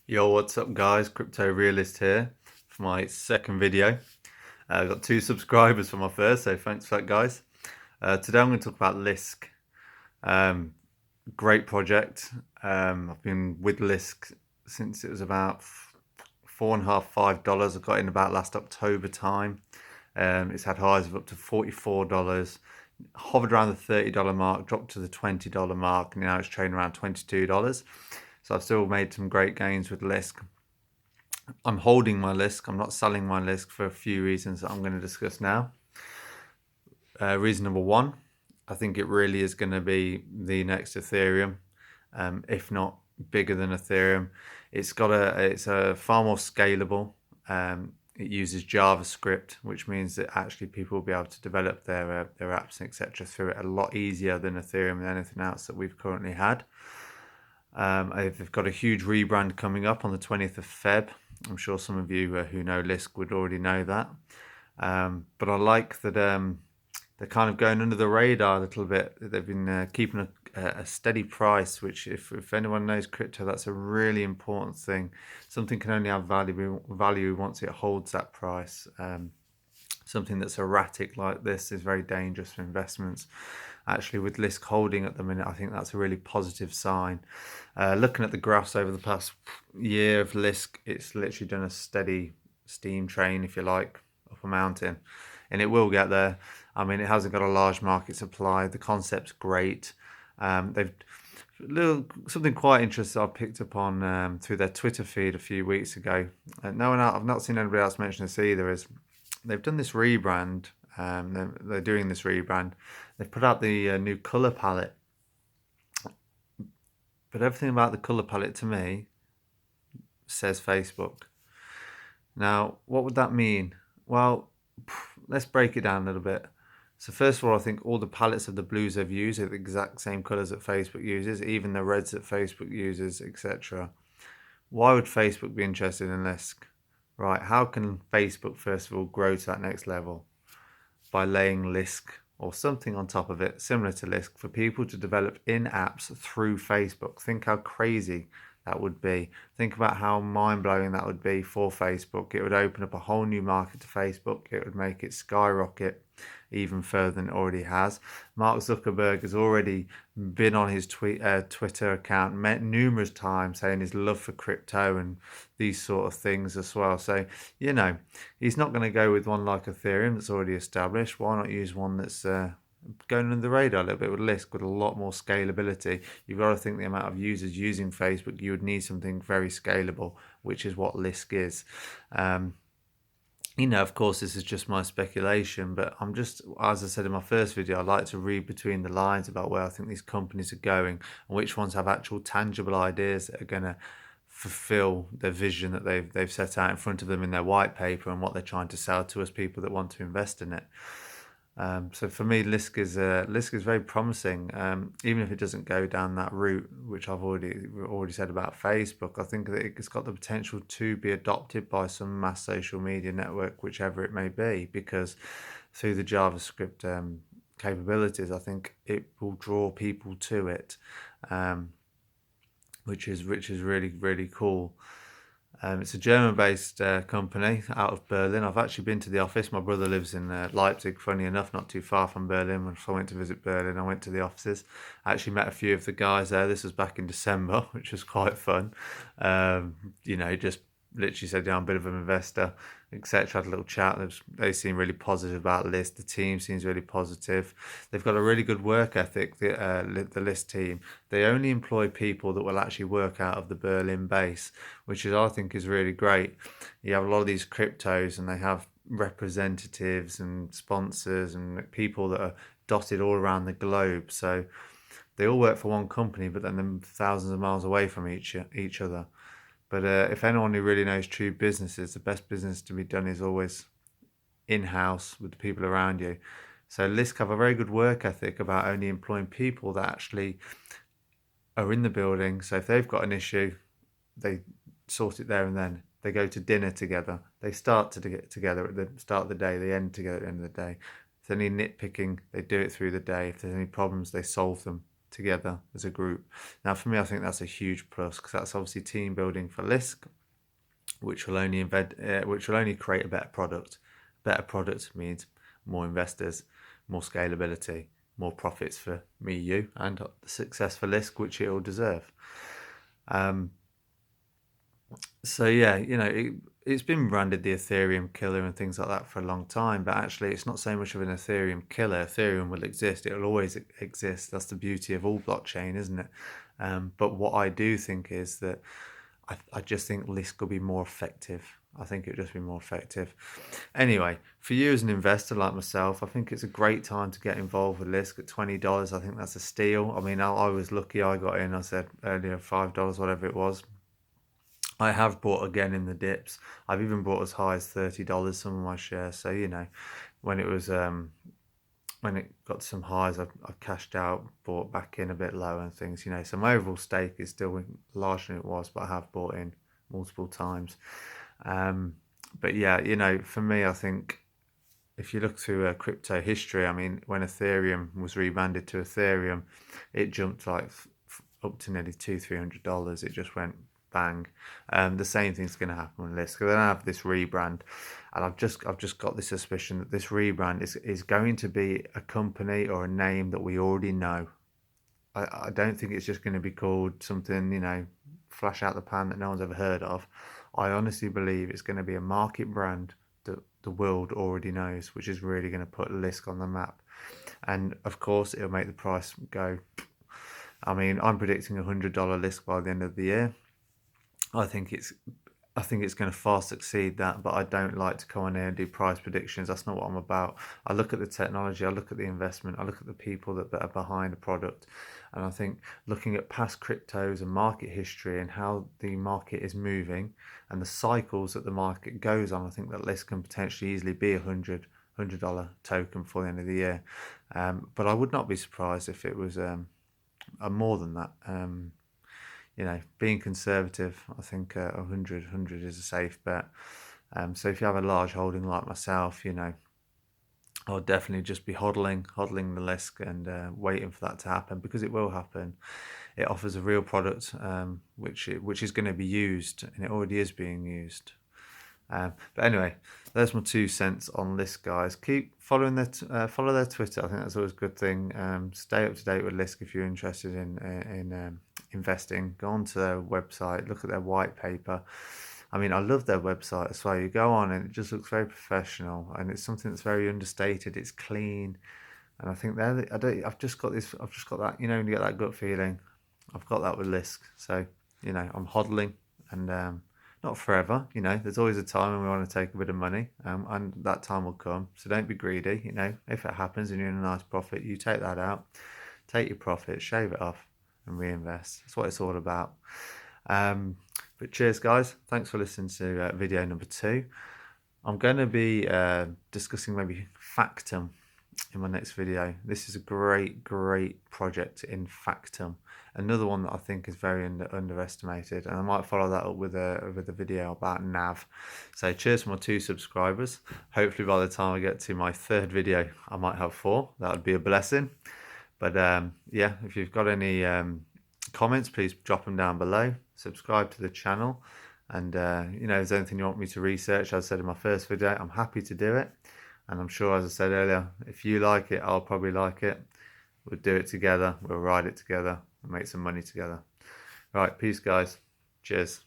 Yo, what's up guys? Crypto Realist here for my second video. I got 2 subscribers for my first, so thanks for that guys. Today I'm going to talk about LISK. Um, Great project. I've been with LISK since it was about $4.50, $5. I got in about last October time. It's had highs of up to $44, hovered around the $30 mark, dropped to the $20 mark, and now it's trading around $22. So I've still made some great gains with LISK. I'm holding my LISK. I'm not selling my LISK for a few reasons that I'm going to discuss now. Reason number one, I think it really is going to be the next Ethereum, if not bigger than Ethereum. It's a far more scalable. It uses JavaScript, which means that actually people will be able to develop their apps and etc. through it a lot easier than Ethereum and anything else that we've currently had. They've got a huge rebrand coming up on the 20th of Feb. I'm sure some of you who know LISK would already know that. But I like that they're kind of going under the radar a little bit. They've been keeping a steady price, which if anyone knows crypto, that's a really important thing. Something can only have value once it holds that price. Something that's erratic like this is very dangerous for investments. Actually, with LISK holding at the minute, I think that's a really positive sign. Looking at the graphs over the past year of LISK, it's literally done a steady steam train, if you like, up a mountain. And it will get there. I mean, it hasn't got a large market supply. The concept's great. Something quite interesting I picked up on through their Twitter feed a few weeks ago. I've not seen anybody else mention this either. Is they've done this rebrand. They're doing this rebrand. They've put out the new color palette, but everything about the color palette to me says Facebook. Now, what would that mean? Well, let's break it down a little bit. So first of all, I think all the palettes of the blues they've used are the exact same colors that Facebook uses, even the reds that Facebook uses, etc. Why would Facebook be interested in LISK? Right, how can Facebook, first of all, grow to that next level? By laying LISK or something on top of it, similar to LISK, for people to develop in-apps through Facebook. Think how crazy that would be. Think about how mind-blowing that would be for Facebook. It would open up a whole new market to Facebook. It would make it skyrocket even further than it already has. Mark Zuckerberg has already been on his Twitter account numerous times saying his love for crypto and these sort of things as well. So, you know, he's not going to go with one like Ethereum that's already established. Why not use one that's going under the radar a little bit with LISK with a lot more scalability? You've got to think the amount of users using Facebook, you would need something very scalable, which is what LISK is. You know, of course, this is just my speculation, but I'm just, as I said in my first video, I like to read between the lines about where I think these companies are going and which ones have actual tangible ideas that are going to fulfill the vision that they've set out in front of them in their white paper and what they're trying to sell to us people that want to invest in it. So for me, LISK is very promising. Even if it doesn't go down that route, which I've already said about Facebook, I think that it's got the potential to be adopted by some mass social media network, whichever it may be, because through the JavaScript capabilities, I think it will draw people to it, which is really really cool. It's a German-based company out of Berlin. I've actually been to the office. My brother lives in Leipzig, funny enough, not too far from Berlin. So I went to visit Berlin. I went to the offices. I actually met a few of the guys there. This was back in December, which was quite fun. You know, just literally said, yeah, I'm a bit of an investor, etc. Had a little chat. They seem really positive about LISK. The team seems really positive. They've got a really good work ethic, the LISK team. They only employ people that will actually work out of the Berlin base, which is, I think, is really great. You have a lot of these cryptos and they have representatives and sponsors and people that are dotted all around the globe. So they all work for one company, but then they're thousands of miles away from each other. But if anyone who really knows true businesses, the best business to be done is always in-house with the people around you. So LISK have a very good work ethic about only employing people that actually are in the building. So if they've got an issue, they sort it there and then. They go to dinner together. They start to get together at the start of the day. They end together at the end of the day. If there's any nitpicking, they do it through the day. If there's any problems, they solve them together as a group. Now, for me, I think that's a huge plus because that's obviously team building for LISK, which will only create a better product. Better product means more investors, more scalability, more profits for me, you, and the success for LISK, which it will deserve. So yeah, it's been branded the Ethereum killer and things like that for a long time, but actually it's not so much of an Ethereum killer. Ethereum will exist. It will always exist. That's the beauty of all blockchain, isn't it? But what I do think is that I just think LISK will be more effective. I think it'll just be more effective. Anyway, for you as an investor like myself, I think it's a great time to get involved with LISK at $20. I think that's a steal. I mean, I was lucky I got in, I said earlier, $5, whatever it was. I have bought again in the dips. I've even bought as high as $30 some of my shares. So when it was when it got to some highs, I've cashed out, bought back in a bit lower and things. So my overall stake is still larger than it was, but I have bought in multiple times. But yeah, for me, I think if you look through crypto history, I mean, when Ethereum was rebranded to Ethereum, it jumped like up to nearly $200-300. It just went bang. The same thing's going to happen with LISK. They're going to have this rebrand, and I've just got this suspicion that this rebrand is going to be a company or a name that we already know. I don't think it's just going to be called something, flash out the pan that no one's ever heard of. I honestly believe it's going to be a market brand that the world already knows, which is really going to put LISK on the map. And of course, it'll make the price go. I mean, I'm predicting $100 LISK by the end of the year. I think it's going to far succeed that, but I don't like to come on here and do price predictions. That's not what I'm about. I look at the technology, I look at the investment, I look at the people that are behind the product, and I think looking at past cryptos and market history and how the market is moving and the cycles that the market goes on, I think that LISK can potentially easily be $100 token before the end of the year. But I would not be surprised if it was a more than that. Being conservative, I think 100 is a safe bet. So if you have a large holding like myself, I'll definitely just be hodling the LISK and waiting for that to happen, because it will happen. It offers a real product, which is going to be used, and it already is being used. But anyway, there's my 2 cents on LISK, guys. Keep following follow their Twitter. I think that's always a good thing. Stay up to date with LISK if you're interested in investing. Go onto their website, look at their white paper. I mean, I love their website as well. You go on and it just looks very professional, and it's something that's very understated. It's clean, and I think I've just got that. When you get that gut feeling, I've got that with LISK. So I'm hodling and. Not forever, there's always a time when we want to take a bit of money, and that time will come. So don't be greedy, if it happens and you're in a nice profit, you take that out, take your profit, shave it off and reinvest. That's what it's all about. But cheers, guys. Thanks for listening to video number 2. I'm going to be discussing maybe Factum in my next video. This is a great project in Factum. Another one that I think is very underestimated, and I might follow that up with a video about NAV. So cheers for my 2 subscribers. Hopefully by the time I get to my 3rd video, I might have 4. That would be a blessing. But yeah, if you've got any comments, please drop them down below. Subscribe to the channel, and if there's anything you want me to research, as I said in my first video, I'm happy to do it. And I'm sure, as I said earlier, if you like it, I'll probably like it. We'll do it together. We'll ride it together and make some money together. Right, peace, guys. Cheers.